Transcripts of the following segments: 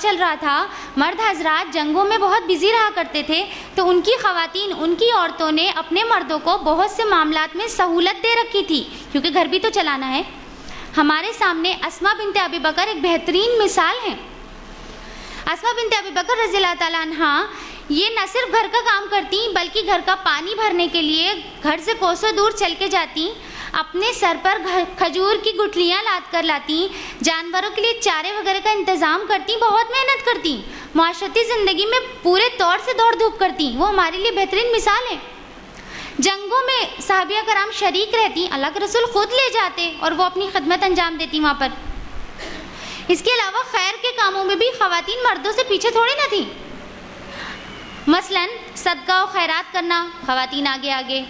چل رہا تھا، مرد حضرات جنگوں میں بہت بزی رہا کرتے تھے، تو ان کی خواتین، ان کی عورتوں نے اپنے مردوں کو بہت سے معاملات میں سہولت دے رکھی تھی، کیونکہ گھر بھی تو چلانا ہے۔ ہمارے سامنے اسماء بنت ابی بکر ایک بہترین مثال ہے۔ اسماء بنت ابی بکر رضی اللہ تعالیٰ عنہا یہ نہ صرف گھر کا کام کرتی بلکہ گھر کا پانی بھرنے کے لیے گھر سے کوسوں دور چل کے جاتی، اپنے سر پر کھجور کی گٹھلیاں لاد کر لاتی، جانوروں کے لیے چارے وغیرہ کا انتظام کرتی، بہت محنت کرتی، معاشرتی زندگی میں پورے طور سے دوڑ دھوپ کرتی۔ وہ ہمارے لیے بہترین مثال ہے۔ جنگوں میں صحابیہ کرام شریک رہتی، اللہ کے رسول خود لے جاتے اور وہ اپنی خدمت انجام دیتی وہاں پر۔ اس کے علاوہ خیر کے کاموں میں بھی خواتین مردوں سے پیچھے تھوڑی نہ تھیں۔ مثلاً صدقہ و خیرات کرنا، خواتین آگے آگے،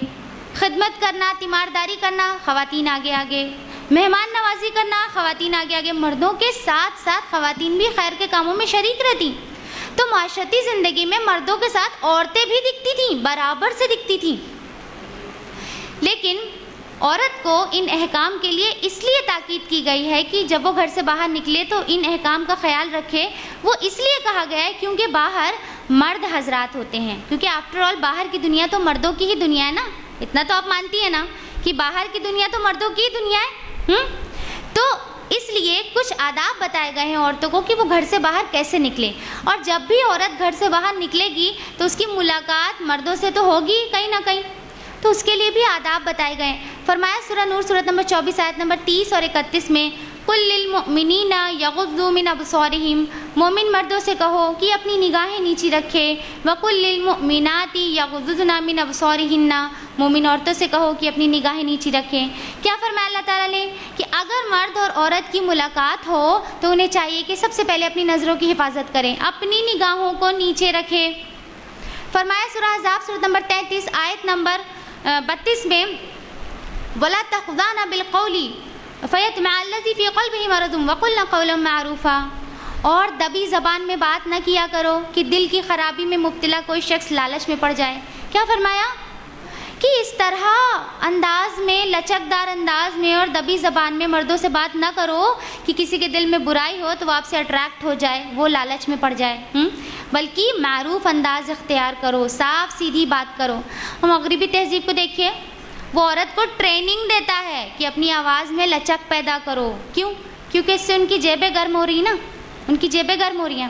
خدمت کرنا، تیمارداری کرنا، خواتین آگے آگے، مہمان نوازی کرنا، خواتین آگے آگے۔ مردوں کے ساتھ ساتھ خواتین بھی خیر کے کاموں میں شریک رہتی، تو معاشرتی زندگی میں مردوں کے ساتھ عورتیں بھی دکھتی تھیں، برابر سے دکھتی تھیں۔ لیکن عورت کو ان احکام کے لیے اس لیے تاکید کی گئی ہے کہ جب وہ گھر سے باہر نکلے تو ان احکام کا خیال رکھے۔ وہ اس لیے کہا گیا ہے کیونکہ باہر مرد حضرات ہوتے ہیں، کیونکہ آفٹر آل باہر کی دنیا تو مردوں کی ہی دنیا ہے نا، اتنا تو آپ مانتی ہیں نا کہ باہر کی دنیا تو مردوں کی ہی دنیا ہے۔ تو اس لیے کچھ آداب بتائے گئے ہیں عورتوں کو کہ وہ گھر سے باہر کیسے نکلے، اور جب بھی عورت گھر سے باہر نکلے گی تو اس کی ملاقات مردوں سے تو ہوگی کہیں نہ کہیں، تو اس کے لیے بھی آداب بتائے گئے ہیں۔ فرمایا سورہ نور صورت نمبر 24 آیت نمبر 30 اور 31 میں، قُل لِّلْمُؤْمِنِينَ يَغُضُّوا مِنْ أَبْصَارِهِمْ، مومن مردوں سے کہو کہ اپنی نگاہیں نیچی رکھے، وَقُل لِّلْمُؤْمِنَاتِ يَغُضُّضْنَ مِنْ أَبْصَارِهِنَّ، مومن عورتوں سے کہو کہ اپنی نگاہیں نیچی رکھیں۔ کیا فرمایا اللہ تعالیٰ نے کہ اگر مرد اور عورت کی ملاقات ہو تو انہیں چاہیے کہ سب سے پہلے اپنی نظروں کی حفاظت کریں، اپنی نگاہوں کو نیچے رکھیں۔ فرمایا سورہ احزاب صورت نمبر 33 آیت نمبر 32 میں، وَلَا تَخْضَعْنَ بِالْقَوْلِ فَيَطْمَعَ الَّذِي فِي قَلْبِهِ مَرَضٌ وَقُلْنَ قَوْلًا مَّعْرُوفًا، اور دبی زبان میں بات نہ کیا کرو کہ دل کی خرابی میں مبتلا کوئی شخص لالچ میں پڑ جائے۔ کیا فرمایا کہ اس طرح انداز میں، لچکدار انداز میں اور دبی زبان میں مردوں سے بات نہ کرو کہ کسی کے دل میں برائی ہو تو وہ آپ سے اٹریکٹ ہو جائے، وہ لالچ میں پڑ جائے، بلکہ معروف انداز اختیار کرو، صاف سیدھی بات کرو۔ مغربی تہذیب کو دیکھیے، وہ عورت کو ٹریننگ دیتا ہے کہ اپنی آواز میں لچک پیدا کرو۔ کیوں؟ کیونکہ اس سے ان کی جیبیں گرم ہو رہی ہیں نا، ان کی جیبیں گرم ہو رہی ہیں۔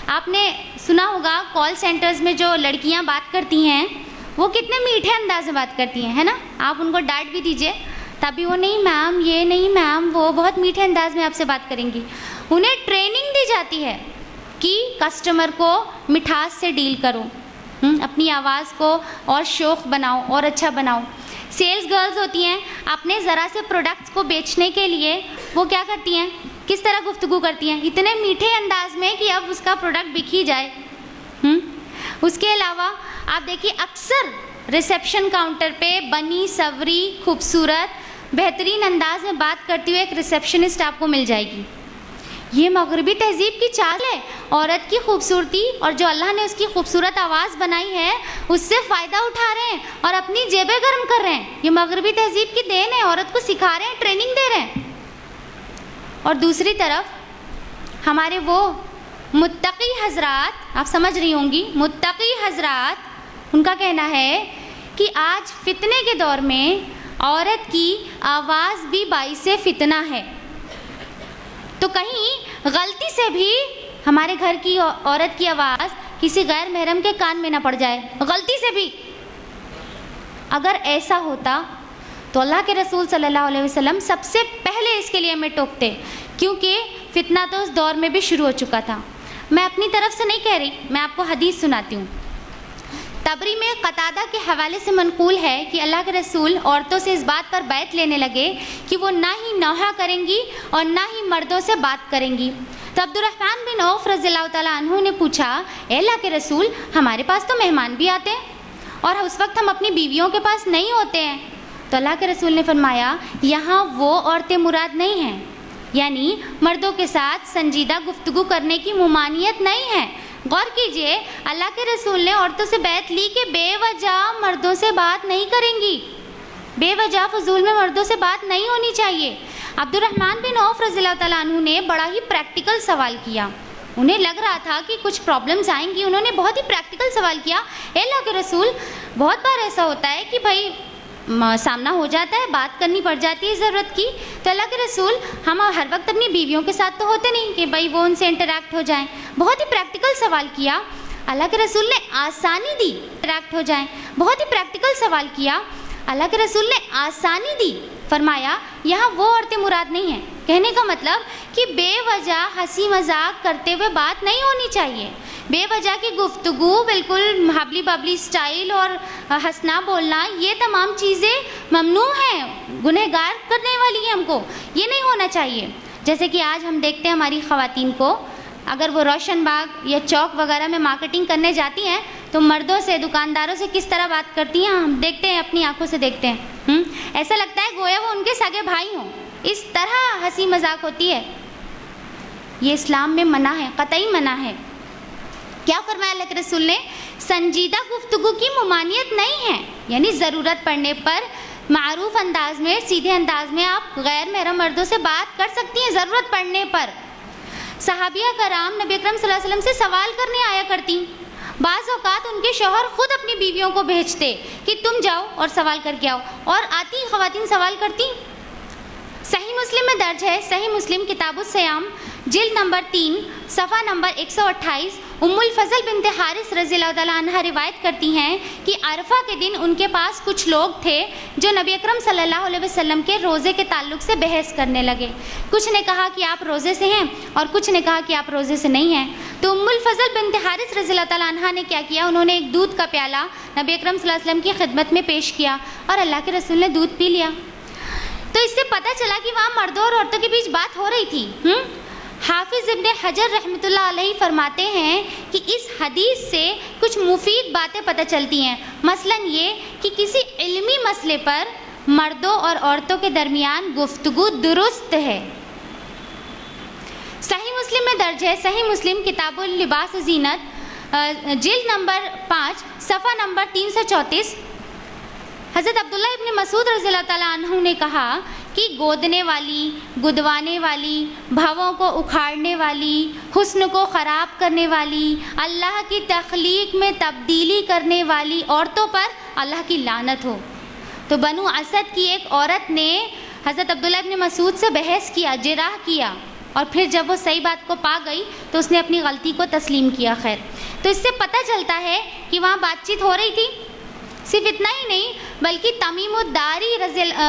آپ نے سنا ہوگا کال سینٹرز میں جو لڑکیاں بات کرتی ہیں وہ کتنے میٹھے انداز میں بات کرتی ہیں، ہے نا؟ آپ ان کو ڈانٹ بھی دیجئے تبھی وہ نہیں میم یہ نہیں میم وہ، بہت میٹھے انداز میں آپ سے بات کریں گی۔ انہیں ٹریننگ دی جاتی ہے کہ کسٹمر کو مٹھاس سے ڈیل کرو، اپنی آواز کو اور شوخ بناؤ اور اچھا بناؤ۔ سیلز گرلز ہوتی ہیں، اپنے ذرا سے پروڈکٹس کو بیچنے کے لیے وہ کیا کرتی ہیں، کس طرح گفتگو کرتی ہیں، اتنے میٹھے انداز میں کہ اب اس کا پروڈکٹ بک ہی جائے۔ اس کے علاوہ آپ دیکھیے اکثر ریسیپشن کاؤنٹر پہ بنی سوری خوبصورت بہترین انداز میں بات کرتی ہوئے ایک ریسیپشنسٹ آپ کو مل جائے گی۔ یہ مغربی تہذیب کی چال ہے، عورت کی خوبصورتی اور جو اللہ نے اس کی خوبصورت آواز بنائی ہے اس سے فائدہ اٹھا رہے ہیں اور اپنی جیبیں گرم کر رہے ہیں۔ یہ مغربی تہذیب کی دین ہے، عورت کو سکھا رہے ہیں، ٹریننگ دے رہے ہیں۔ اور دوسری طرف ہمارے وہ متقی حضرات، آپ سمجھ رہی ہوں گی، متقی حضرات، ان کا کہنا ہے کہ آج فتنے کے دور میں عورت کی آواز بھی باعث فتنہ ہے، تو کہیں غلطی سے بھی ہمارے گھر کی عورت کی آواز کسی غیر محرم کے کان میں نہ پڑ جائے، غلطی سے بھی۔ اگر ایسا ہوتا تو اللہ کے رسول صلی اللہ علیہ وسلم سب سے پہلے اس کے لیے ہمیں ٹوکتے، کیونکہ فتنہ تو اس دور میں بھی شروع ہو چکا تھا۔ میں اپنی طرف سے نہیں کہہ رہی، میں آپ کو حدیث سناتی ہوں۔ تبری میں قتادہ کے حوالے سے منقول ہے کہ اللہ کے رسول عورتوں سے اس بات پر بیعت لینے لگے کہ وہ نہ ہی نوحہ کریں گی اور نہ ہی مردوں سے بات کریں گی۔ تو عبد الرحمن بن عوف رضی اللہ تعالیٰ عنہ نے پوچھا، اے اللہ کے رسول، ہمارے پاس تو مہمان بھی آتے ہیں اور اس وقت ہم اپنی بیویوں کے پاس نہیں ہوتے ہیں۔ تو اللہ کے رسول نے فرمایا، یہاں وہ عورتیں مراد نہیں ہیں، یعنی مردوں کے ساتھ سنجیدہ گفتگو کرنے کی ممانعت نہیں ہے۔ غور کیجئے، اللہ کے رسول نے عورتوں سے بیعت لی کہ بے وجہ مردوں سے بات نہیں کریں گی، بے وجہ فضول میں مردوں سے بات نہیں ہونی چاہیے۔ عبد الرحمن بن عوف رضی اللہ تعالیٰ عنہ نے بڑا ہی پریکٹیکل سوال کیا انہیں لگ رہا تھا کہ کچھ پرابلمس آئیں گی. انہوں نے بہت ہی پریکٹیکل سوال کیا, اے اللہ کے رسول بہت بار ایسا ہوتا ہے کہ بھائی سامنا ہو جاتا ہے, بات کرنی پڑ جاتی ہے ضرورت کی, تو اللہ کے رسول ہم ہر وقت اپنی بیویوں کے ساتھ تو ہوتے نہیں کہ بھائی وہ ان سے انٹریکٹ ہو جائیں. بہت ہی پریکٹیکل سوال کیا, اللہ کے رسول نے آسانی دی انٹریکٹ ہو جائیں. بہت ہی پریکٹیکل سوال کیا, اللہ کے رسول نے آسانی دی. فرمایا یہاں وہ عورتیں مراد نہیں ہیں. کہنے کا مطلب کہ بے وجہ ہنسی مذاق کرتے ہوئے بات نہیں ہونی چاہیے. بے وجہ کی گفتگو, بالکل ہبلی ببلی سٹائل اور ہنسنا بولنا, یہ تمام چیزیں ممنوع ہیں, گنہگار کرنے والی ہیں ہم کو. یہ نہیں ہونا چاہیے. جیسے کہ آج ہم دیکھتے ہیں ہماری خواتین کو, اگر وہ روشن باغ یا چوک وغیرہ میں مارکیٹنگ کرنے جاتی ہیں تو مردوں سے, دکانداروں سے کس طرح بات کرتی ہیں ہم دیکھتے ہیں, اپنی آنکھوں سے دیکھتے ہیں. ایسا لگتا ہے گویا وہ ان کے سگے بھائی ہوں. اس طرح ہنسی مذاق ہوتی ہے. یہ اسلام میں منع ہے, قطعی منع ہے. کیا فرمایا اللہ کے رسول نے؟ سنجیدہ گفتگو کی ممانعت نہیں ہے, یعنی ضرورت پڑنے پر معروف انداز میں, سیدھے انداز میں آپ غیر محرم مردوں سے بات کر سکتی ہیں ضرورت پڑنے پر. صحابیہ کرام نبی اکرم صلی اللہ علیہ وسلم سے سوال کرنے آیا کرتی. بعض اوقات ان کے شوہر خود اپنی بیویوں کو بھیجتے کہ تم جاؤ اور سوال کر کے آؤ, اور آتی خواتین سوال کرتی. صحیح مسلم میں درج ہے, صحیح مسلم کتاب الصیام جلد نمبر 3 صفحہ نمبر 128, ام الفضل بنت حارث رضی اللہ تعالیٰ عنہ روایت کرتی ہیں کہ عرفہ کے دن ان کے پاس کچھ لوگ تھے جو نبی اکرم صلی اللہ علیہ وسلم کے روزے کے تعلق سے بحث کرنے لگے. کچھ نے کہا کہ آپ روزے سے ہیں اور کچھ نے کہا کہ آپ روزے سے نہیں ہیں. تو ام الفضل بنت حارث رضی اللہ تعالیٰ عنہ نے کیا کیا, انہوں نے ایک دودھ کا پیالہ نبی اکرم صلی اللہ علیہ وسلم کی خدمت میں پیش کیا اور اللہ کے رسول نے دودھ پی لیا. تو اس سے پتہ چلا کہ وہاں مردوں اور عورتوں کے بیچ بات ہو رہی تھی. حافظ ابن حجر رحمۃ اللہ علیہ فرماتے ہیں کہ اس حدیث سے کچھ مفید باتیں پتہ چلتی ہیں. مثلاً یہ کہ کسی علمی مسئلے پر مردوں اور عورتوں کے درمیان گفتگو درست ہے. صحیح مسلم میں درج ہے, صحیح مسلم کتاب اللباس و زینت جلد نمبر 5 صفحہ نمبر 334, حضرت عبداللہ ابن مسعود رضی اللہ تعالیٰ عنہ نے کہا کہ گودنے والی, گدوانے والی, بھووں کو اکھاڑنے والی, حسن کو خراب کرنے والی, اللہ کی تخلیق میں تبدیلی کرنے والی عورتوں پر اللہ کی لعنت ہو. تو بنو اسد کی ایک عورت نے حضرت عبداللہ ابن مسعود سے بحث کیا, جراح کیا, اور پھر جب وہ صحیح بات کو پا گئی تو اس نے اپنی غلطی کو تسلیم کیا. خیر, تو اس سے پتہ چلتا ہے کہ وہاں بات چیت ہو رہی تھی. صرف اتنا ہی نہیں بلکہ تمیم الداری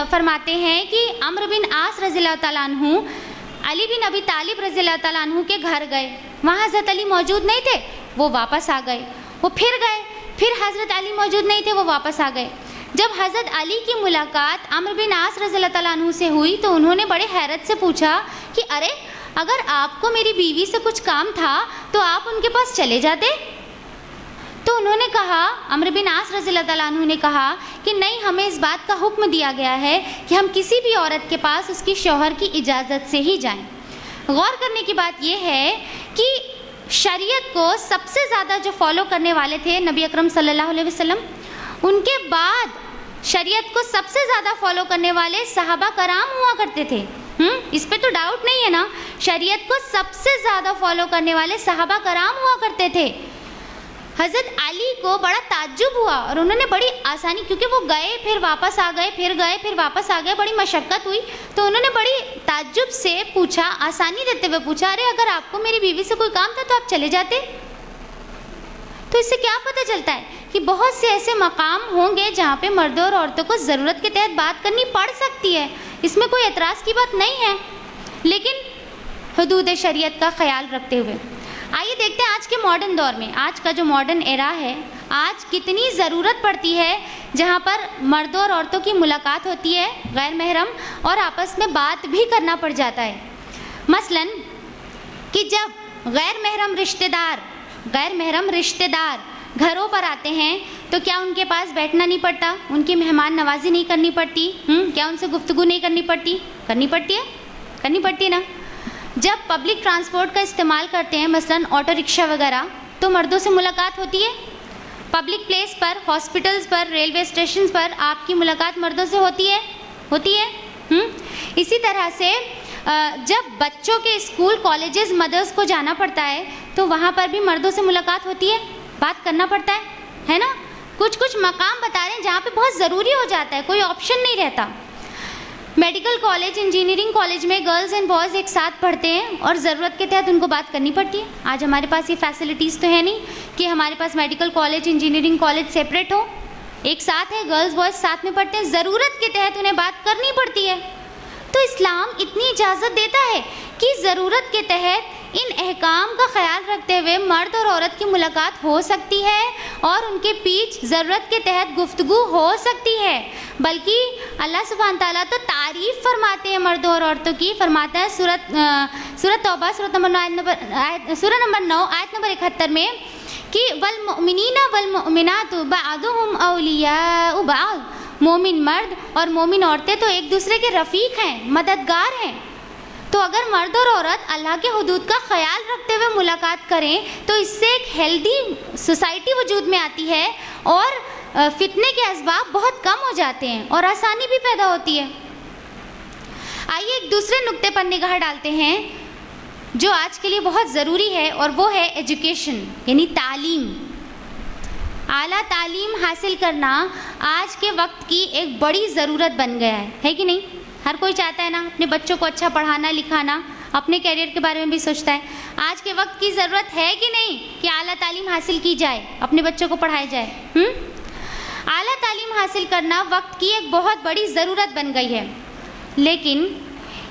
فرماتے ہیں کہ عمرو بن عاص رضی اللہ تعالیٰ عنہ علی بن ابی طالب رضی اللہ تعالیٰ عنہ کے گھر گئے. وہاں حضرت علی موجود نہیں تھے, وہ واپس آ گئے. وہ پھر گئے, پھر حضرت علی موجود نہیں تھے, وہ واپس آ گئے. جب حضرت علی کی ملاقات عمرو بن عاص رضی اللہ تعالیٰ عنہ سے ہوئی تو انہوں نے بڑے حیرت سے پوچھا کہ ارے اگر آپ کو میری بیوی سے کچھ کام تھا تو آپ ان کے پاس چلے جاتے. تو انہوں نے کہا, عمرو بن عاص رضی اللہ تعالیٰ عنہ نے کہا کہ نہیں, ہمیں اس بات کا حکم دیا گیا ہے کہ ہم کسی بھی عورت کے پاس اس کی شوہر کی اجازت سے ہی جائیں. غور کرنے کی بات یہ ہے کہ شریعت کو سب سے زیادہ جو فالو کرنے والے تھے نبی اکرم صلی اللہ علیہ وسلم, ان کے بعد شریعت کو سب سے زیادہ فالو کرنے والے صحابہ کرام ہوا کرتے تھے. اس پہ تو ڈاؤٹ نہیں ہے نا. شریعت کو سب سے زیادہ فالو کرنے والے صحابہ کرام ہوا کرتے تھے. حضرت علی کو بڑا تعجب ہوا اور انہوں نے بڑی آسانی, کیونکہ وہ گئے پھر واپس آ گئے, پھر گئے پھر واپس آ گئے, بڑی مشقت ہوئی, تو انہوں نے بڑی تعجب سے پوچھا, آسانی دیتے ہوئے پوچھا, ارے اگر آپ کو میری بیوی سے کوئی کام تھا تو آپ چلے جاتے. تو اس سے کیا پتہ چلتا ہے کہ بہت سے ایسے مقام ہوں گے جہاں پہ مردوں اور عورتوں کو ضرورت کے تحت بات کرنی پڑ سکتی ہے. اس میں کوئی اعتراض کی بات نہیں ہے, لیکن حدود شریعت کا خیال رکھتے ہوئے. آئیے دیکھتے ہیں آج کے ماڈرن دور میں, آج کا جو ماڈرن ایرا ہے, آج کتنی ضرورت پڑتی ہے جہاں پر مردوں اور عورتوں کی ملاقات ہوتی ہے غیر محرم, اور آپس میں بات بھی کرنا پڑ جاتا ہے. مثلاً کہ جب غیر محرم رشتہ دار گھروں پر آتے ہیں تو کیا ان کے پاس بیٹھنا نہیں پڑتا, ان کی مہمان نوازی نہیں کرنی پڑتی, کیا ان سے گفتگو نہیں کرنی پڑتی؟ کرنی پڑتی ہے نا. جب پبلک ٹرانسپورٹ کا استعمال کرتے ہیں, مثلاً آٹو رکشہ وغیرہ, تو مردوں سے ملاقات ہوتی ہے. پبلک پلیس پر, ہاسپٹلز پر, ریلوے اسٹیشنز پر آپ کی ملاقات مردوں سے ہوتی ہے. اسی طرح سے جب بچوں کے اسکول کالجز مدرس کو جانا پڑتا ہے تو وہاں پر بھی مردوں سے ملاقات ہوتی ہے, بات کرنا پڑتا ہے نا. کچھ مقام بتا رہے ہیں جہاں پہ بہت ضروری ہو جاتا ہے, کوئی آپشن نہیں رہتا. میڈیکل کالج, انجینئرنگ کالج میں گرلز اینڈ بوائز ایک ساتھ پڑھتے ہیں اور ضرورت کے تحت ان کو بات کرنی پڑتی ہے. آج ہمارے پاس یہ فیسلٹیز تو ہے نہیں کہ ہمارے پاس medical college, engineering college separate ہو, ایک ساتھ ہے, گرلز بوائز ساتھ میں پڑھتے ہیں, ضرورت کے تحت انہیں بات کرنی پڑتی ہے. تو اسلام اتنی اجازت دیتا ہے کہ ضرورت کے تحت ان احکام کا خیال رکھتے ہوئے مرد اور عورت کی ملاقات ہو سکتی ہے اور ان کے بیچ ضرورت کے تحت گفتگو ہو سکتی ہے. بلکہ اللہ سبحانہ تعالیٰ تو تعریف فرماتے ہیں مردوں اور عورتوں کی. فرماتا ہے سورۃ توبہ سورہ نمبر 9 آیت نمبر 71 میں کہ والمؤمنین والمؤمنات بعضهم اولیاء بعض, مومن مرد اور مومن عورتیں تو ایک دوسرے کے رفیق ہیں, مددگار ہیں. تو اگر مرد اور عورت اللہ کے حدود کا خیال رکھتے ہوئے ملاقات کریں تو اس سے ایک ہیلدی سوسائٹی وجود میں آتی ہے اور فتنے کے اسباب بہت کم ہو جاتے ہیں اور آسانی بھی پیدا ہوتی ہے. آئیے ایک دوسرے نقطے پر نگاہ ڈالتے ہیں جو آج کے لیے بہت ضروری ہے, اور وہ ہے ایجوکیشن, یعنی تعلیم. اعلیٰ تعلیم حاصل کرنا آج کے وقت کی ایک بڑی ضرورت بن گیا ہے کہ نہیں؟ ہر کوئی چاہتا ہے نا اپنے بچوں کو اچھا پڑھانا لکھانا, اپنے کیریئر کے بارے میں بھی سوچتا ہے. آج کے وقت کی ضرورت ہے کہ نہیں کہ اعلیٰ تعلیم حاصل کی جائے, اپنے بچوں کو پڑھایا جائے. اعلیٰ تعلیم حاصل کرنا وقت کی ایک بہت بڑی ضرورت بن گئی ہے. لیکن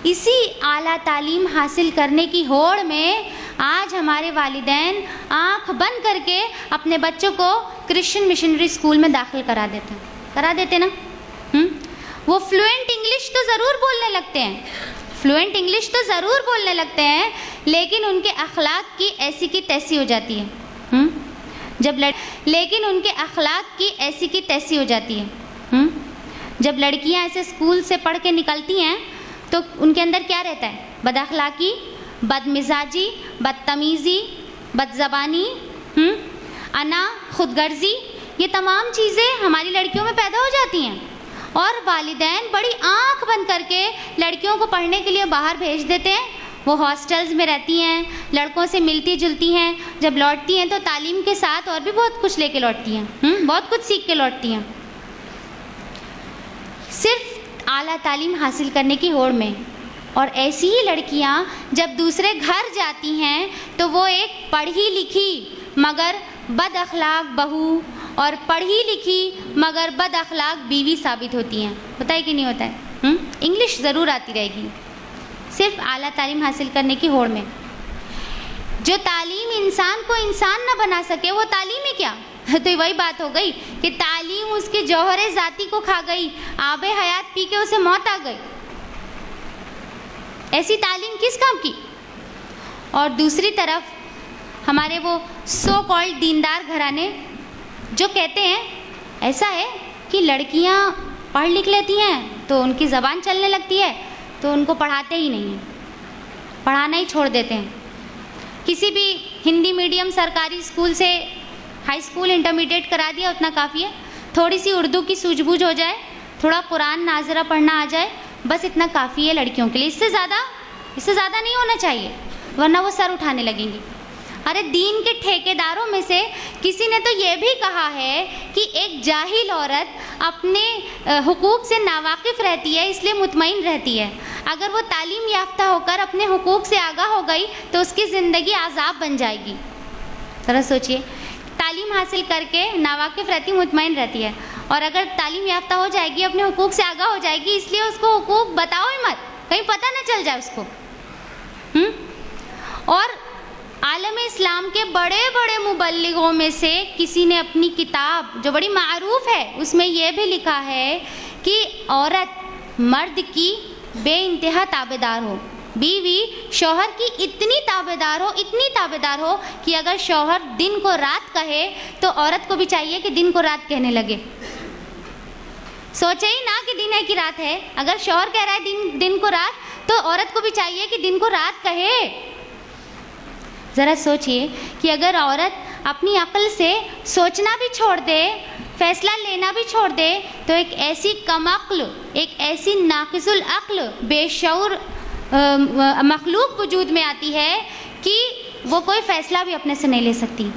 اسی اعلیٰ تعلیم حاصل کرنے کی ہوڑ میں آج ہمارے والدین آنکھ بند کر کے اپنے بچوں کو کرسچن مشنری اسکول میں داخل کرا دیتے نا. وہ فلوئنٹ انگلش تو ضرور بولنے لگتے ہیں, لیکن ان کے اخلاق کی ایسی کی تیسی ہو جاتی ہے. جب لڑکیاں ایسے اسکول سے پڑھ کے نکلتی ہیں تو ان کے اندر کیا رہتا ہے؟ بد اخلاقی, بد مزاجی, بدتمیزی, بد زبانی, انا, خود غرضی, یہ تمام چیزیں ہماری لڑکیوں میں پیدا ہو جاتی ہیں. اور والدین بڑی آنکھ بند کر کے لڑکیوں کو پڑھنے کے لیے باہر بھیج دیتے ہیں. وہ ہاسٹلز میں رہتی ہیں, لڑکوں سے ملتی جلتی ہیں, جب لوٹتی ہیں تو تعلیم کے ساتھ اور بھی بہت کچھ لے کے لوٹتی ہیں, بہت کچھ سیکھ کے لوٹتی ہیں, صرف اعلیٰ تعلیم حاصل کرنے کی ہوڑ میں. اور ایسی ہی لڑکیاں جب دوسرے گھر جاتی ہیں تو وہ ایک پڑھی لکھی مگر بد اخلاق بہو اور پڑھی لکھی مگر بد اخلاق بیوی ثابت ہوتی ہیں. بتائیے کہ نہیں ہوتا ہے؟ انگلش ضرور آتی رہے گی, صرف اعلیٰ تعلیم حاصل کرنے کی ہوڑ میں. جو تعلیم انسان کو انسان نہ بنا سکے وہ تعلیم ہی کیا. تو وہی بات ہو گئی کہ تعلیم اس کے جوہر ذاتی کو کھا گئی, آب حیات پی کے اسے موت آ گئی. ایسی تعلیم کس کام کی؟ اور دوسری طرف ہمارے وہ سو کالڈ دیندار گھرانے جو کہتے ہیں ایسا ہے کہ لڑکیاں پڑھ لکھ لیتی ہیں تو ان کی زبان چلنے لگتی ہے تو ان کو پڑھاتے ہی نہیں ہیں, پڑھانا ہی چھوڑ دیتے ہیں. کسی بھی ہندی میڈیم سرکاری اسکول سے ہائی اسکول انٹرمیڈیٹ کرا دیا اتنا کافی ہے. تھوڑی سی اردو کی سوجھ بوجھ ہو جائے, تھوڑا قرآن ناظرہ پڑھنا آ جائے, بس اتنا کافی ہے لڑکیوں کے لیے. اس سے زیادہ نہیں ہونا چاہیے ورنہ وہ سر اٹھانے لگیں گی. ارے دین کے ٹھیکیداروں میں سے کسی نے تو یہ بھی کہا ہے کہ ایک جاہل عورت اپنے حقوق سے ناواقف رہتی ہے اس لیے مطمئن رہتی ہے. اگر وہ تعلیم یافتہ ہو کر اپنے حقوق سے آگاہ ہو گئی تو اس کی زندگی عذاب بن جائے گی. ذرا سوچئے, تعلیم حاصل کر کے ناواقف رہتی, مطمئن رہتی ہے, اور اگر تعلیم یافتہ ہو جائے گی, اپنے حقوق سے آگاہ ہو جائے گی, اس لیے اس کو حقوق بتاؤ ہی مت, کہیں پتہ نہ چل جائے اس کو. اور عالم اسلام کے بڑے بڑے مبلغوں میں سے کسی نے اپنی کتاب جو بڑی معروف ہے اس میں یہ بھی لکھا ہے کہ عورت مرد کی بے انتہا تابعدار ہو, بیوی شوہر کی اتنی تابعدار ہو کہ اگر شوہر دن کو رات کہے تو عورت کو بھی چاہیے کہ دن کو رات کہنے لگے. سوچے ہی نہ کہ دن ہے کہ رات ہے, اگر شوہر کہہ رہا ہے دن کو رات تو عورت کو بھی چاہیے کہ دن کو رات کہے. ذرا سوچئے کہ اگر عورت اپنی عقل سے سوچنا بھی چھوڑ دے فیصلہ لینا بھی چھوڑ دے تو ایک ایسی کم عقل، ایک ایسی ناقص العقل بے شعور مخلوق وجود میں آتی ہے کہ وہ کوئی فیصلہ بھی اپنے سے نہیں لے سکتی۔